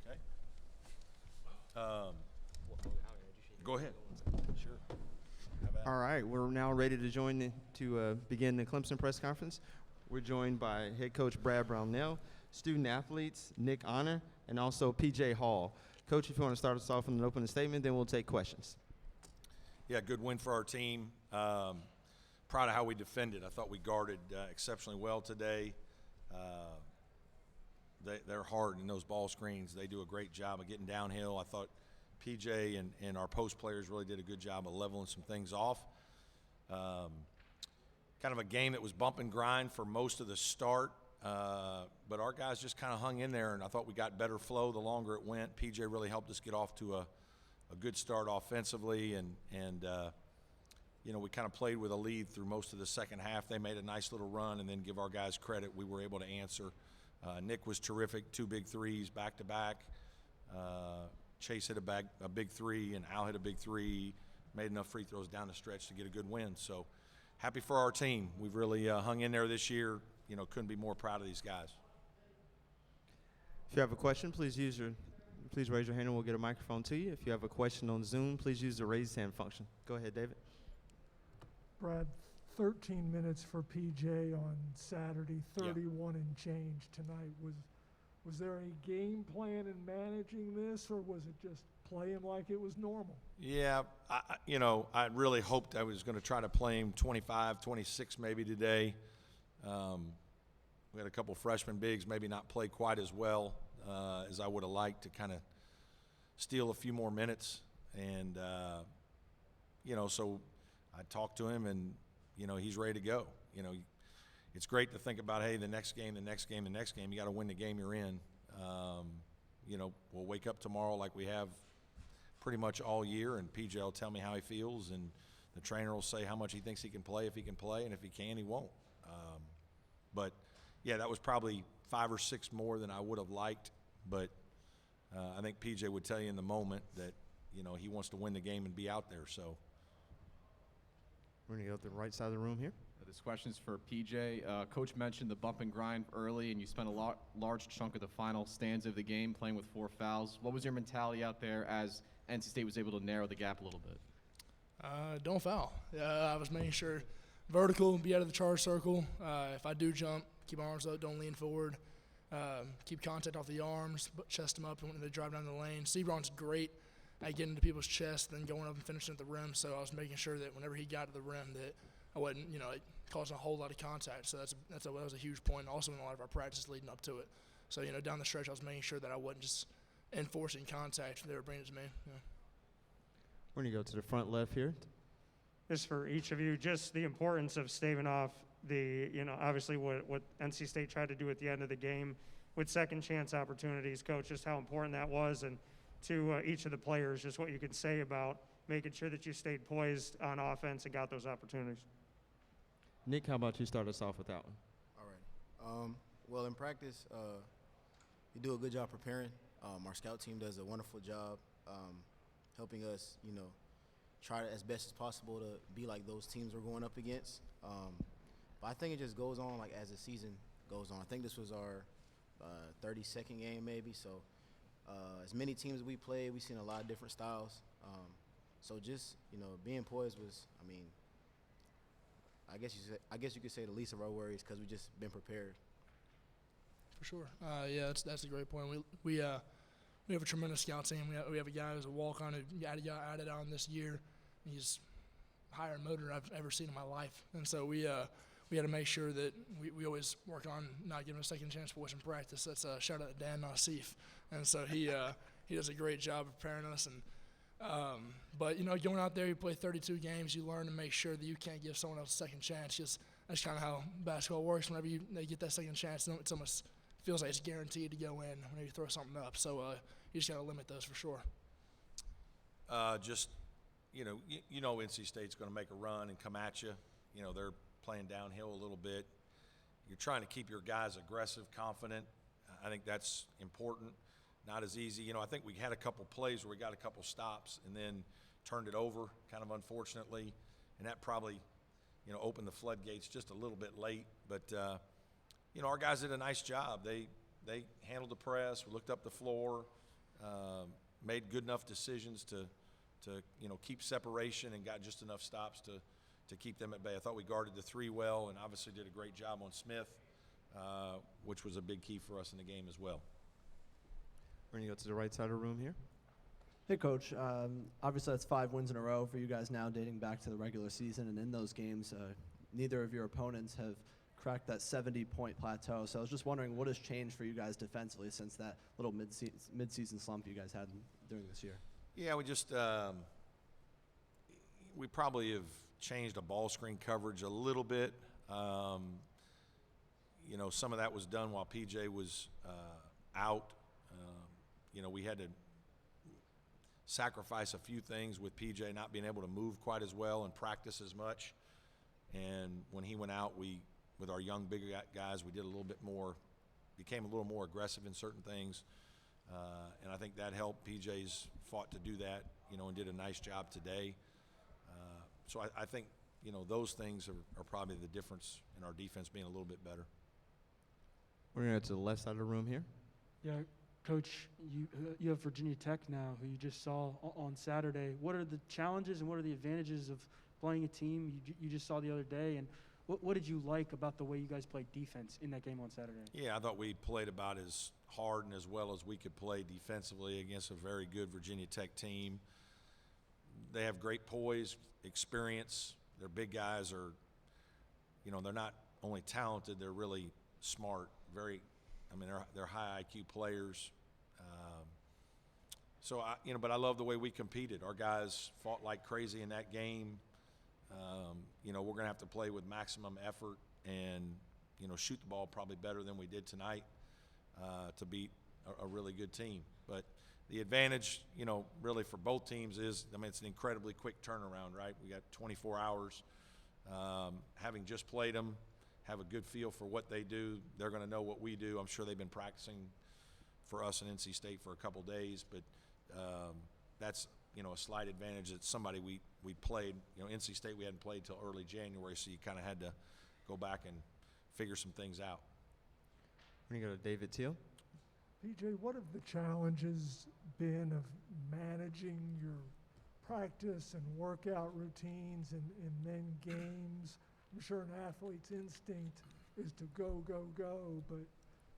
Okay. Go ahead. Sure. All right, we're now ready to begin the Clemson press conference. We're joined by head coach Brad Brownell, student athletes Nick Honor, and also PJ Hall. Coach, if you want to start us off with an opening statement, then we'll take questions. Yeah, good win for our team. Proud of how we defended. I thought we guarded exceptionally well today. They're hard in those ball screens. They do a great job of getting downhill. I thought PJ and our post players really did a good job of leveling some things off. Kind of a game that was bump and grind for most of the start, but our guys just kind of hung in there, and I thought we got better flow the longer it went. PJ really helped us get off to a good start offensively, and we kind of played with a lead through most of the second half. They made a nice little run, and then give our guys credit. We were able to answer. Nick was terrific, 2 big threes back-to-back. Chase hit a big three, and Al hit a big three, made enough free throws down the stretch to get a good win. So happy for our team. We've really hung in there this year. Couldn't be more proud of these guys. If you have a question, please raise your hand and we'll get a microphone to you. If you have a question on Zoom, please use the raise hand function. Go ahead, David. Brad, 13 minutes for PJ on Saturday, 31 and change tonight. Was there a game plan in managing this, or was it just play him like it was normal? Yeah, I really hoped I was going to try to play him 25, 26 maybe today. We had a couple freshman bigs maybe not play quite as well as I would have liked to kind of steal a few more minutes. And, so I talked to him, and, he's ready to go. It's great to think about, hey, the next game. You got to win the game you're in. We'll wake up tomorrow like we have pretty much all year, and PJ will tell me how he feels, and the trainer will say how much he thinks he can play, if he can play, and if he can, he won't. But, yeah, that was probably 5 or 6 more than I would have liked. But I think PJ would tell you in the moment that, he wants to win the game and be out there. So we're going to go to the right side of the room here. This question's for PJ. Coach mentioned the bump and grind early, and you spent a large chunk of the final stanza of the game playing with 4 fouls. What was your mentality out there as NC State was able to narrow the gap a little bit? Don't foul. I was making sure vertical, be out of the charge circle. If I do jump, keep my arms up, don't lean forward. Keep contact off the arms, but chest them up when they drive down the lane. Sebron's great at getting into people's chests, then going up and finishing at the rim. So I was making sure that whenever he got to the rim that I wasn't, causing a whole lot of contact. So that was a huge point. Also in a lot of our practice leading up to it. So, down the stretch, I was making sure that I wasn't just enforcing contact they were bringing it to me. Yeah. We're going to go to the front left here. This is for each of you, just the importance of staving off obviously what NC State tried to do at the end of the game with second chance opportunities. Coach, just how important that was, and to each of the players, just what you could say about making sure that you stayed poised on offense and got those opportunities. Nick, how about you start us off with that one? All right. Well, in practice, we do a good job preparing. Our scout team does a wonderful job helping us, try as best as possible to be like those teams we're going up against. But I think it just goes on like as the season goes on. I think this was our 32nd game maybe. So as many teams as we played, we've seen a lot of different styles. So just, being poised was, I guess you could say the least of our worries because we just been prepared. For sure. That's a great point. We have a tremendous scout team. We have a guy who's a walk-on who got added on this year. He's higher motor I've ever seen in my life. And so we had to make sure that we always work on not giving a second chance for in practice. That's a shout out to Dan Nassif. And so he does a great job of preparing us. And but going out there, you play 32 games, you learn to make sure that you can't give someone else a second chance. Just that's kind of how basketball works. Whenever they get that second chance, it's almost feels like it's guaranteed to go in whenever you throw something up. So you just got to limit those for sure. NC State's going to make a run and come at you. They're playing downhill a little bit. You're trying to keep your guys aggressive, confident. I think that's important. Not as easy. I think we had a couple plays where we got a couple stops and then turned it over, kind of unfortunately, and that probably, opened the floodgates just a little bit late. But, our guys did a nice job. They they handled the press. We looked up the floor, made good enough decisions to keep separation and got just enough stops to keep them at bay. I thought we guarded the three well and obviously did a great job on Smith, which was a big key for us in the game as well. We're going to go to the right side of the room here. Hey, Coach. Obviously, that's 5 wins in a row for you guys now, dating back to the regular season. And in those games, neither of your opponents have cracked that 70-point plateau. So I was just wondering, what has changed for you guys defensively since that little mid-season slump you guys had during this year? Yeah, we probably have changed a ball screen coverage a little bit. Some of that was done while PJ was out. We had to sacrifice a few things with PJ not being able to move quite as well and practice as much. And when he went out, with our young, bigger guys, we did a little bit more, became a little more aggressive in certain things. And I think that helped. PJ's fought to do that, and did a nice job today. So I think, those things are probably the difference in our defense being a little bit better. We're going to go to the left side of the room here. Yeah, Coach, you have Virginia Tech now, who you just saw on Saturday. What are the challenges and what are the advantages of playing a team you just saw the other day? And what did you like about the way you guys played defense in that game on Saturday? Yeah, I thought we played about as hard and as well as we could play defensively against a very good Virginia Tech team. They have great poise, experience. Their big guys are, they're not only talented, they're really smart. They're high IQ players. But I love the way we competed. Our guys fought like crazy in that game. We're going to have to play with maximum effort and, shoot the ball probably better than we did tonight to beat a really good team. But the advantage, really for both teams is, it's an incredibly quick turnaround, right? We got 24 hours. Having just played them, have a good feel for what they do. They're going to know what we do. I'm sure they've been practicing for us in NC State for a couple days, but that's, a slight advantage that somebody we played. NC State we hadn't played till early January, so you kind of had to go back and figure some things out. We're going to go to David Teal. PJ, what have the challenges been of managing your practice and workout routines and then games? I'm sure an athlete's instinct is to go, but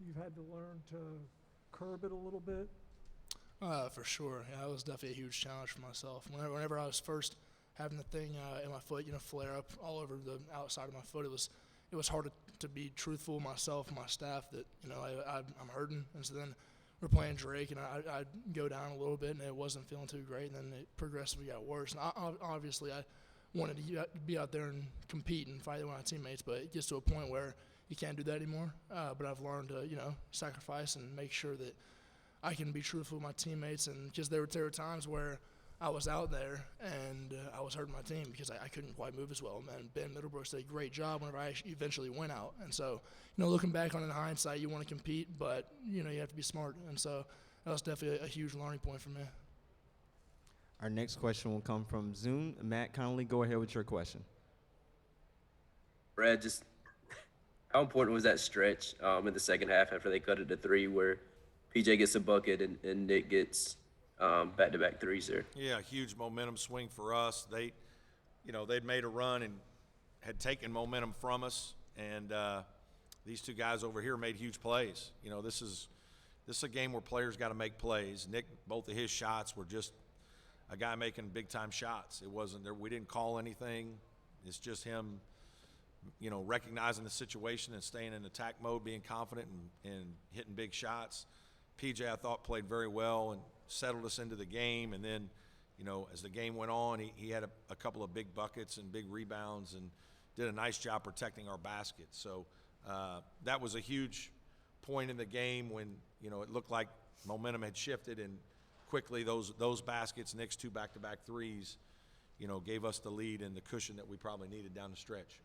you've had to learn to curb it a little bit? For sure. Yeah, it was definitely a huge challenge for myself. Whenever I was first having the thing in my foot, flare up all over the outside of my foot, it was hard to be truthful myself and my staff that, I'm hurting. And so then we're playing Drake, and I'd go down a little bit, and it wasn't feeling too great, and then it progressively got worse. And obviously I wanted to be out there and compete and fight with my teammates, but it gets to a point where you can't do that anymore. But I've learned to, sacrifice and make sure that I can be truthful with my teammates, and because there were times where I was out there and I was hurting my team because I couldn't quite move as well. And Ben Middlebrooks did a great job whenever I eventually went out. And so, looking back on it in hindsight, you want to compete, but, you have to be smart. And so that was definitely a huge learning point for me. Our next question will come from Zoom. Matt Connolly, go ahead with your question. Brad, just how important was that stretch in the second half after they cut it to 3 where PJ gets a bucket and Nick gets back-to-back threes there? Yeah, a huge momentum swing for us. They'd made a run and had taken momentum from us, and these two guys over here made huge plays. This is a game where players got to make plays. Nick, both of his shots were just a guy making big-time shots. It wasn't there. We didn't call anything. It's just him, recognizing the situation and staying in attack mode, being confident and hitting big shots. PJ, I thought, played very well and settled us into the game. And then, as the game went on, he had a couple of big buckets and big rebounds and did a nice job protecting our basket. So that was a huge point in the game when, it looked like momentum had shifted, and quickly those baskets, Nick's 2 back-to-back threes, gave us the lead and the cushion that we probably needed down the stretch.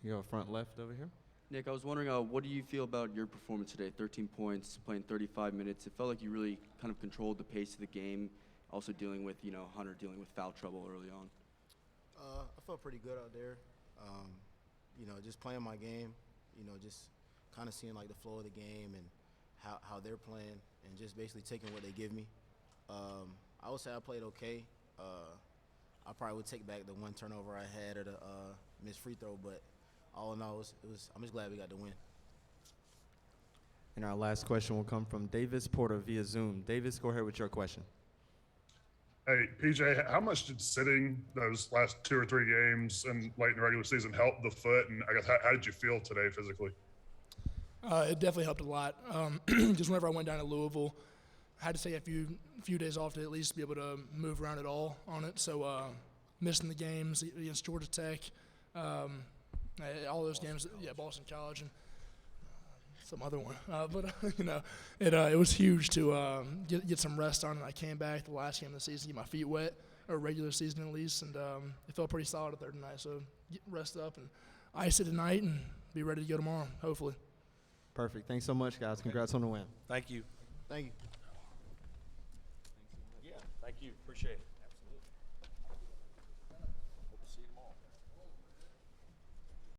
You go front left over here. Nick, I was wondering, what do you feel about your performance today? 13 points, playing 35 minutes. It felt like you really kind of controlled the pace of the game, also dealing with, Hunter dealing with foul trouble early on. I felt pretty good out there. Just playing my game, just kind of seeing like the flow of the game and how they're playing, and just basically taking what they give me. I would say I played okay. I probably would take back the one turnover I had or the missed free throw, but all in all, I'm just glad we got the win. And our last question will come from Davis Porter via Zoom. Davis, go ahead with your question. Hey, PJ, how much did sitting those last 2 or 3 games and late in the regular season help the foot? And I guess how did you feel today physically? It definitely helped a lot. Just whenever I went down to Louisville, I had to take a few days off to at least be able to move around at all on it. So missing the games against Georgia Tech, all those games, Boston College and some other one. But it was huge to get some rest on it. I came back the last game of the season, get my feet wet, or regular season at least, and it felt pretty solid up there tonight. So rest up and ice it tonight and be ready to go tomorrow, hopefully. Perfect. Thanks so much, guys. Congrats on the win. Thank you. Thank you. Yeah, thank you. Appreciate it.